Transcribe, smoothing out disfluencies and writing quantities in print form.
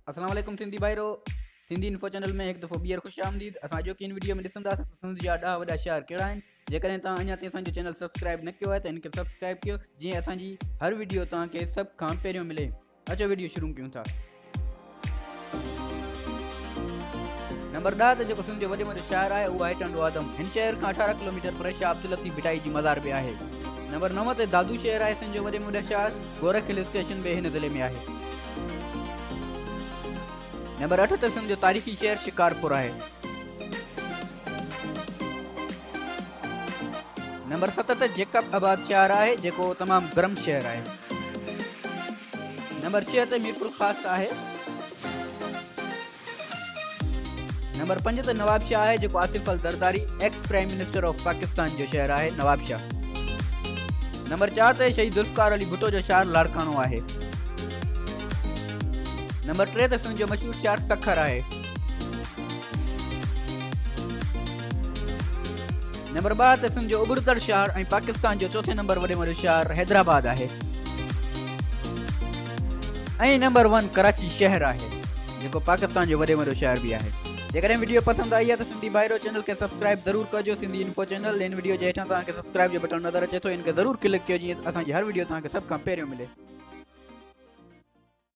अस्सलाम वालेकुम Sindhi भाइरो। Sindhi info channel में एक दफ़ो ॿीहर ख़ुशि आमदीद। असां जो कि इन वीडियो में ॾिसंदासीं त सिंध जा 10 वॾा शहर कहिड़ा आहिनि। जेकॾहिं तव्हां अञा ताईं असांजो चैनल सब्सक्राइब न कयो आहे त इनखे सब्सक्राइब कयो जीअं असांजी हर वीडियो तव्हांखे सभ खां पहिरियों मिले। अचो वीडियो शुरू कयूं था। नंबर 10 ते जेको सिंध जो वॾे में वॾो शहर आहे उहो आहे टंडो आदम। हिन शहर खां 18 किलोमीटर परे शाह अब्दुल लतीफ़ भिटाई जी मज़ार बि आहे। नंबर 9 ते दादू शहर आहे। सिंध जो वॾे में वॾो शहर गोरख हिल स्टेशन बि हिन ज़िले में आहे। नंबर 8 ते सिंध जो तारीख़ी शहर शिकारपुर आहे। नंबर 7 ते जेकब आबाद शहर आहे जेको तमामु गर्म शहर आहे। नंबर 6 ते मीरपुर ख़ास आहे। नंबर 5 ते नवाबशाह आहे जेको आसिफ अल Zardari ex prime minister of Pakistan जो शहर आहे नवाबशाह। नंबर 4 ते शहीद ज़ुल्फ़िकार अली भुट्टो जो शहर लाड़कानो आहे। नंबर 3 ते सिंध जो मशहूर शहर सखर आहे। नंबर 2 ते सिंध जो उभरंदड़ शहर ऐं पाकिस्तान जो चौथे नंबर वॾे में वॾो शहर हैदराबाद आहे। ऐं नंबर 1 कराची शहर आहे जेको पाकिस्तान जो वॾे में वॾो शहर बि आहे। जेकॾहिं वीडियो पसंदि आई आहे त सिंधी भाइरो चैनल खे सब्सक्राइब ज़रूरु कजो। सिंधी इन्फो चैनल इन वीडियो जे हेठां तव्हांखे सब्सक्राइब जो बटन नज़र अचे थो, इनखे ज़रूरु क्लिक कयो जीअं असांजी हर वीडियो तव्हांखे सभ खां पहिरियों मिले।